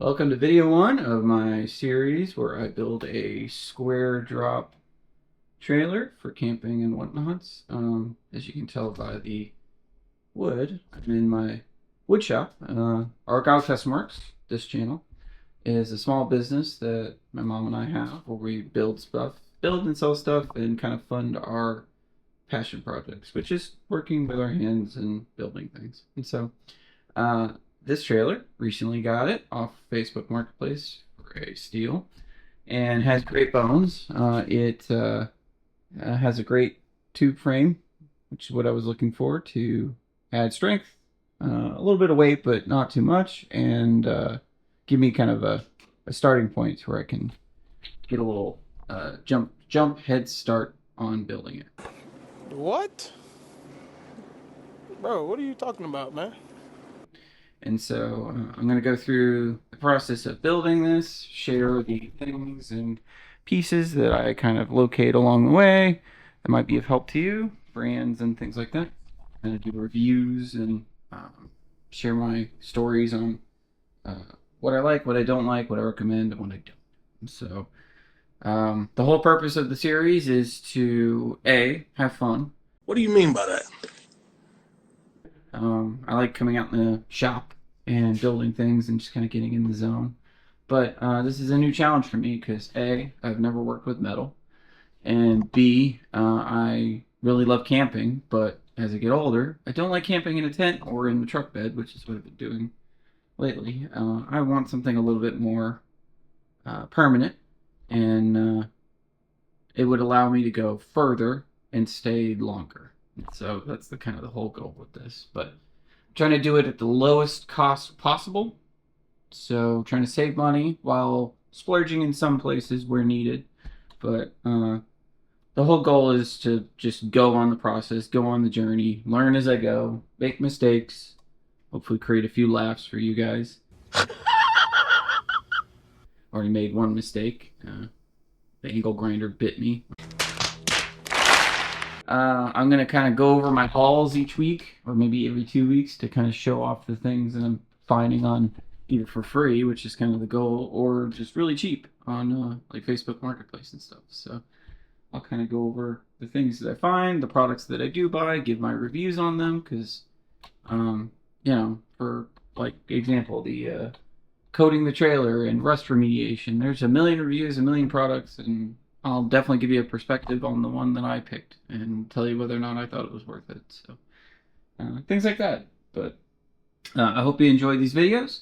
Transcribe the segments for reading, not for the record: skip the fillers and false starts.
Welcome to video one of my series where I build a Squaredrop trailer for camping and whatnots. As you can tell by the wood, I'm in my wood shop. Argyle Custom Works, this channel, is a small business that my mom and I have where we build and sell stuff, and kind of fund our passion projects, which is working with our hands and building things. And so, uh, this trailer recently got it off Facebook Marketplace for a steal and has great bones. It has a great tube frame, which is what I was looking for to add strength, a little bit of weight, but not too much, and give me kind of a starting point where I can get a little jump head start on building it. What? Bro, what are you talking about, man? And so I'm going to go through the process of building this, share the things and pieces that I kind of locate along the way that might be of help to you, brands and things like that. I'm going to do reviews and share my stories on what I like, what I don't like, what I recommend, and what I don't. So the whole purpose of the series is to have fun. What do you mean by that? I like coming out in the shop and building things and just kind of getting in the zone. But this is a new challenge for me because I've never worked with metal, and B, I really love camping. But as I get older, I don't like camping in a tent or in the truck bed, which is what I've been doing lately. I want something a little bit more permanent, and it would allow me to go further and stay longer. So that's the kind of the whole goal with this. But I'm trying to do it at the lowest cost possible. So trying to save money while splurging in some places where needed. But the whole goal is to just go on the process, go on the journey, learn as I go, make mistakes, hopefully create a few laughs for you guys. Already made one mistake. The angle grinder bit me. I'm going to kind of go over my hauls each week, or maybe every 2 weeks, to kind of show off the things that I'm finding on either for free, which is kind of the goal, or just really cheap on like Facebook Marketplace and stuff. So I'll kind of go over the things that I find, the products that I do buy, give my reviews on them, because, for like example, the coating the trailer and rust remediation, there's a million reviews, a million products, and I'll definitely give you a perspective on the one that I picked and tell you whether or not I thought it was worth it. So things like that. But I hope you enjoy these videos.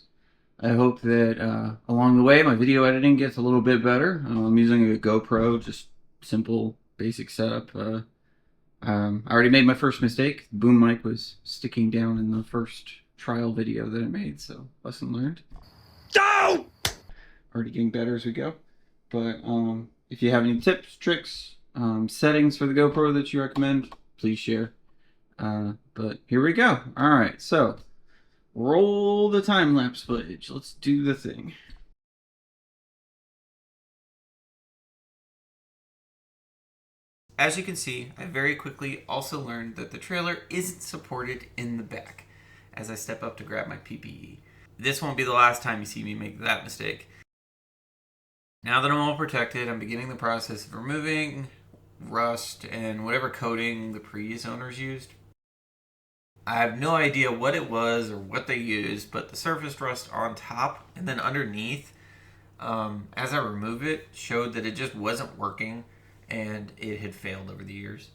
I hope that along the way my video editing gets a little bit better. I'm using a GoPro, just simple, basic setup. I already made my first mistake. The boom mic was sticking down in the first trial video that I made, so lesson learned. Go! Already getting better as we go. But if you have any tips, tricks, settings for the GoPro that you recommend, please share. But here we go. All right, so roll the time-lapse footage. Let's do the thing. As you can see, I very quickly also learned that the trailer isn't supported in the back as I step up to grab my PPE. This won't be the last time you see me make that mistake. Now that I'm all protected, I'm beginning the process of removing rust and whatever coating the previous owners used. I have no idea what it was or what they used, but the surface rust on top and then underneath, as I remove it, showed that it just wasn't working and it had failed over the years.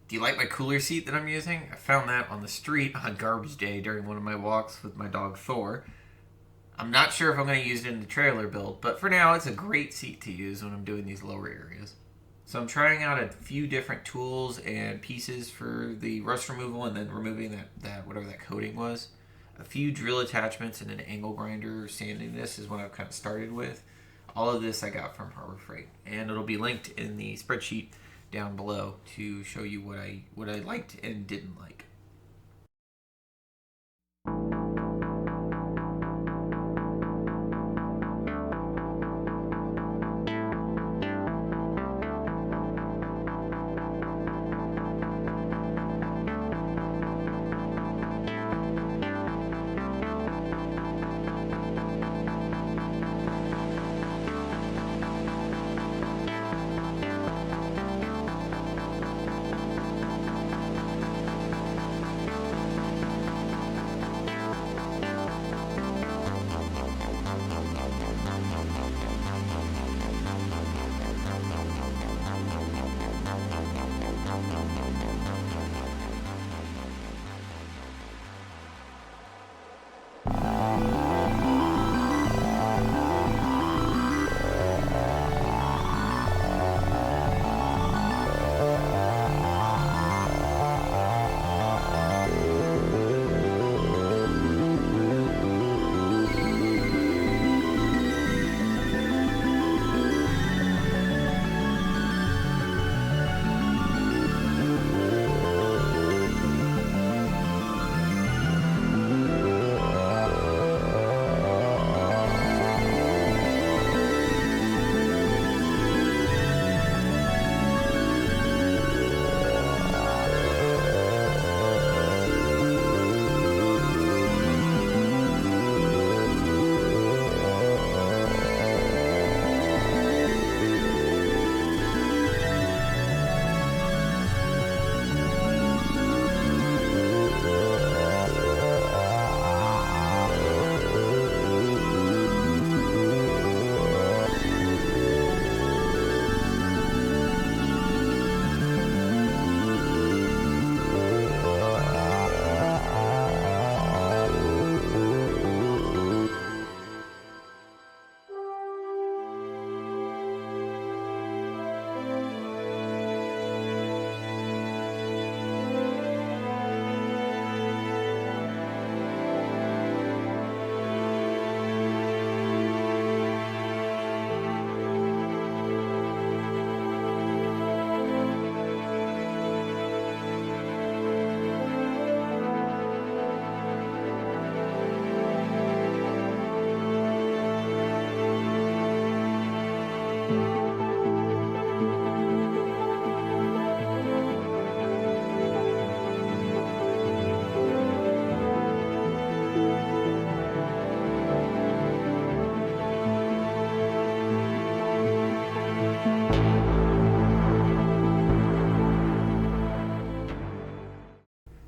Do you like my cooler seat that I'm using? I found that on the street on garbage day during one of my walks with my dog Thor. I'm not sure if I'm going to use it in the trailer build, but for now it's a great seat to use when I'm doing these lower areas. So I'm trying out a few different tools and pieces for the rust removal and then removing that whatever that coating was. A few drill attachments and an angle grinder sanding this is what I've kind of started with. All of this I got from Harbor Freight, and it'll be linked in the spreadsheet down below to show you what I liked and didn't like.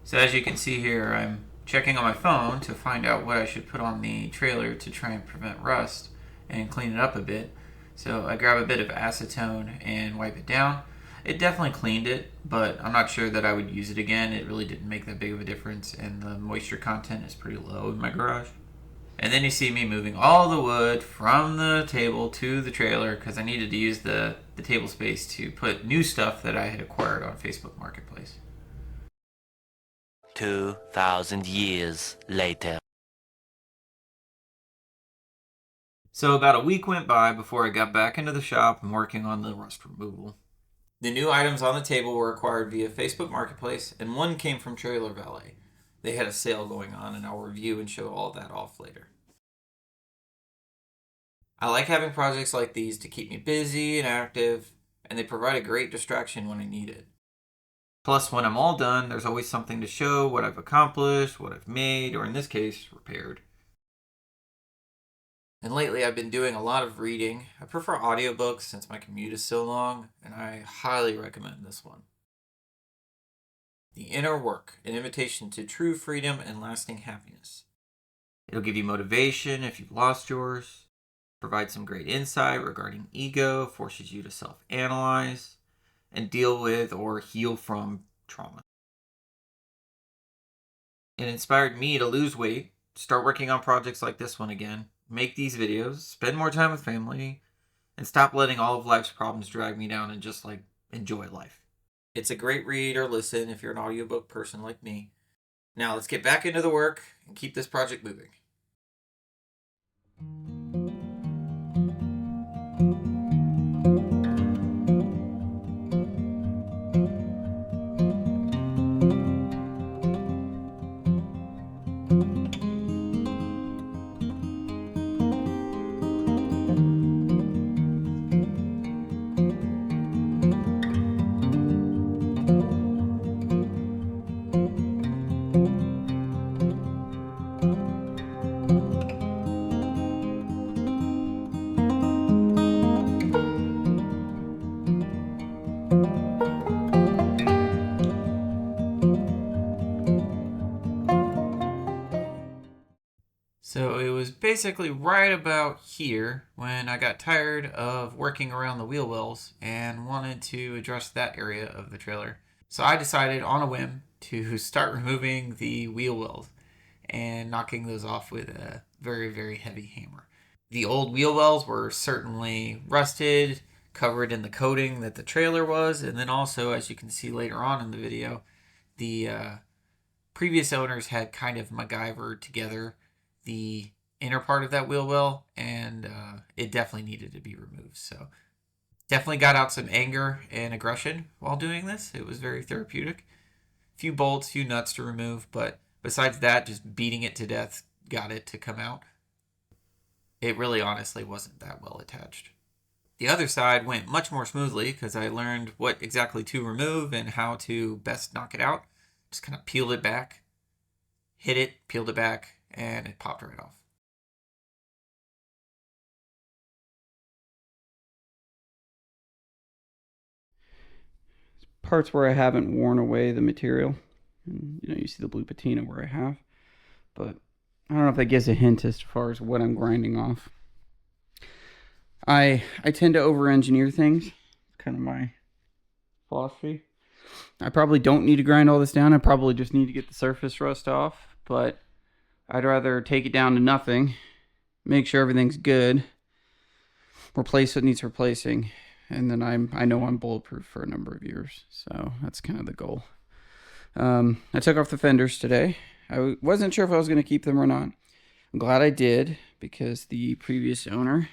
So as you can see here, I'm checking on my phone to find out what I should put on the trailer to try and prevent rust and clean it up a bit. So I grab a bit of acetone and wipe it down. It definitely cleaned it, but I'm not sure that I would use it again. It really didn't make that big of a difference, and the moisture content is pretty low in my garage. And then you see me moving all the wood from the table to the trailer because I needed to use the table space to put new stuff that I had acquired on Facebook Marketplace. 2,000 years later. So about a week went by before I got back into the shop and working on the rust removal. The new items on the table were acquired via Facebook Marketplace, and one came from Trailer Valet. They had a sale going on, and I'll review and show all that off later. I like having projects like these to keep me busy and active, and they provide a great distraction when I need it. Plus, when I'm all done, there's always something to show what I've accomplished, what I've made, or in this case, repaired. And lately I've been doing a lot of reading. I prefer audiobooks since my commute is so long, and I highly recommend this one. The Inner Work, an invitation to true freedom and lasting happiness. It'll give you motivation if you've lost yours, provide some great insight regarding ego, forces you to self-analyze, and deal with or heal from trauma. It inspired me to lose weight, start working on projects like this one again, make these videos, spend more time with family, and stop letting all of life's problems drag me down and just enjoy life. It's a great read or listen if you're an audiobook person like me. Now let's get back into the work and keep this project moving. So it was basically right about here when I got tired of working around the wheel wells and wanted to address that area of the trailer. So I decided on a whim to start removing the wheel wells and knocking those off with a very, very heavy hammer. The old wheel wells were certainly rusted, covered in the coating that the trailer was, and then also, as you can see later on in the video, the previous owners had kind of MacGyvered together the inner part of that wheel well, and it definitely needed to be removed. So definitely got out some anger and aggression while doing this. It was very therapeutic. A few bolts, few nuts to remove, but besides that, just beating it to death got it to come out. It really honestly wasn't that well attached. The other side went much more smoothly because I learned what exactly to remove and how to best knock it out. Just kind of peeled it back, hit it, peeled it back, and it popped right off. Parts where I haven't worn away the material, and you see the blue patina where I have, but I don't know if that gives a hint as far as what I'm grinding off. I tend to over-engineer things. It's kind of my philosophy. I probably don't need to grind all this down. I probably just need to get the surface rust off, but I'd rather take it down to nothing, make sure everything's good, replace what needs replacing, and then I know I'm bulletproof for a number of years. So that's kind of the goal. I took off the fenders today. I wasn't sure if I was going to keep them or not. I'm glad I did because the previous owner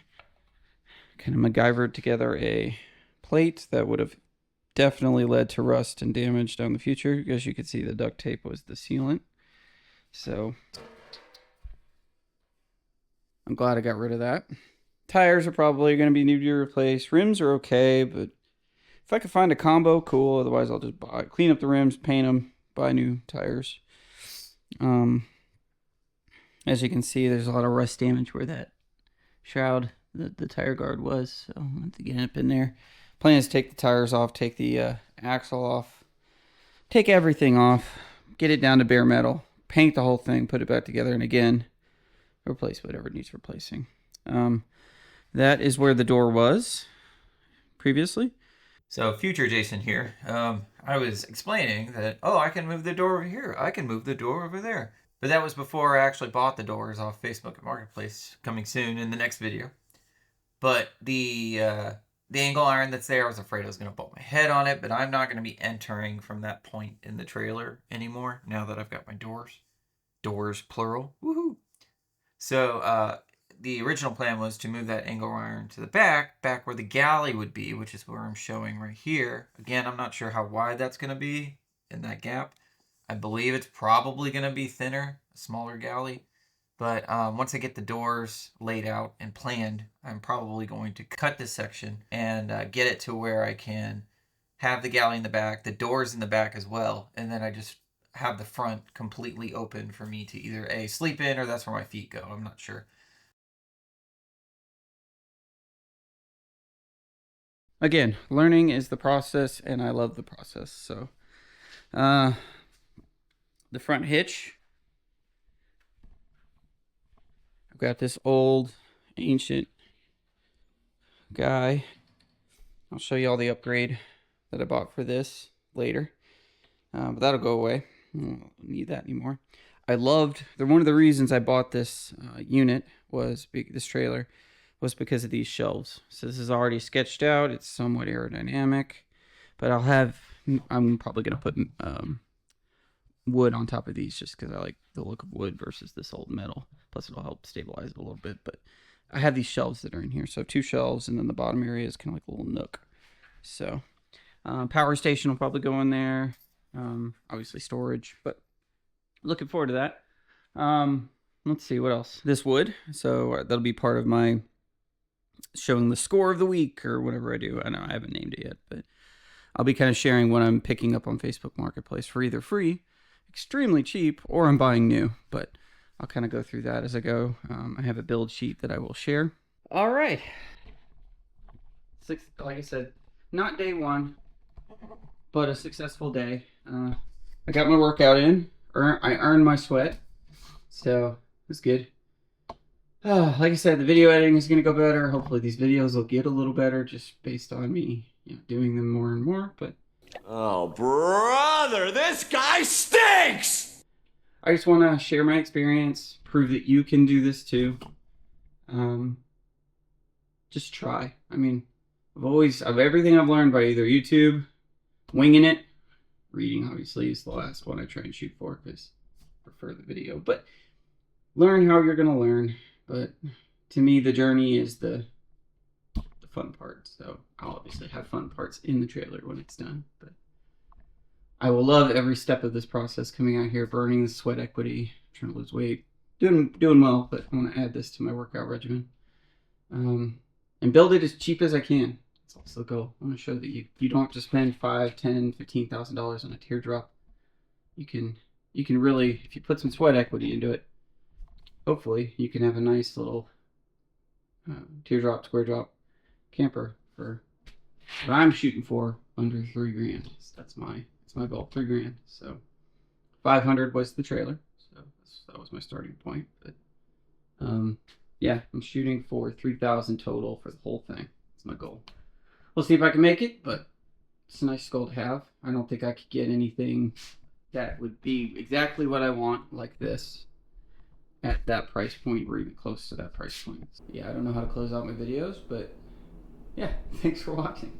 kind of MacGyvered together a plate that would have definitely led to rust and damage down the future. As you can see, the duct tape was the sealant. So I'm glad I got rid of that. Tires are probably going to need to be replaced. Rims are okay, but if I could find a combo, cool. Otherwise, I'll just clean up the rims, paint them, buy new tires. As you can see, there's a lot of rust damage where that shroud, the tire guard was. So I'll have to get up in there. Plan is to take the tires off, take the axle off, take everything off, get it down to bare metal, paint the whole thing, put it back together, and again, replace whatever needs replacing. That is where the door was previously. So future Jason here. I was explaining that, oh, I can move the door over here. I can move the door over there. But that was before I actually bought the doors off Facebook Marketplace, coming soon in the next video. But the angle iron that's there, I was afraid I was going to bump my head on it, but I'm not going to be entering from that point in the trailer anymore now that I've got my doors. Doors, plural. Woohoo! So the original plan was to move that angle iron to the back where the galley would be, which is where I'm showing right here. Again, I'm not sure how wide that's going to be in that gap. I believe it's probably going to be thinner, a smaller galley. But once I get the doors laid out and planned, I'm probably going to cut this section and get it to where I can have the galley in the back, the doors in the back as well, and then I just have the front completely open for me to either sleep in or that's where my feet go. I'm not sure. Again, learning is the process, and I love the process. So, the front hitch. I've got this old, ancient guy. I'll show you all the upgrade that I bought for this later. But that'll go away. I don't need that anymore. One of the reasons I bought this unit this trailer was because of these shelves. So this is already sketched out. It's somewhat aerodynamic, but I'm probably going to put wood on top of these just because I like the look of wood versus this old metal. Plus it'll help stabilize it a little bit. But I have these shelves that are in here. So 2 shelves, and then the bottom area is kind of like a little nook. So power station will probably go in there. Obviously storage, but looking forward to that. Let's see what else. This wood, so that'll be part of my showing the score of the week or whatever I do. I know I haven't named it yet, but I'll be kind of sharing what I'm picking up on Facebook Marketplace for either free, extremely cheap, or I'm buying new. But I'll kind of go through that as I go. I have a build sheet that I will share. All right. Like I said, not day one, but a successful day. I got my workout in. I earned my sweat, so it's good. Like I said, the video editing is going to go better. Hopefully these videos will get a little better just based on me doing them more and more. But Oh, brother, this guy stinks! I just want to share my experience, prove that you can do this too. Just try. I mean, of everything I've learned by either YouTube, winging it, reading obviously is the last one I try and shoot for because I prefer the video. But learn how you're going to learn. But to me, the journey is the fun part. So I'll obviously have fun parts in the trailer when it's done. But I will love every step of this process coming out here, burning the sweat equity, trying to lose weight. Doing well, but I want to add this to my workout regimen. And build it as cheap as I can. That's also the goal. I want to show that you don't have to spend $5,000, $10,000, $15,000 on a teardrop. You can really, if you put some sweat equity into it, hopefully you can have a nice little teardrop, Squaredrop camper for what I'm shooting for under $3,000. That's my goal, $3,000. So 500 was the trailer, so that was my starting point. But yeah, I'm shooting for 3,000 total for the whole thing. That's my goal. We'll see if I can make it, but it's a nice goal to have. I don't think I could get anything that would be exactly what I want like this at that price point or even close to that price point. Yeah, I don't know how to close out my videos, but yeah, thanks for watching.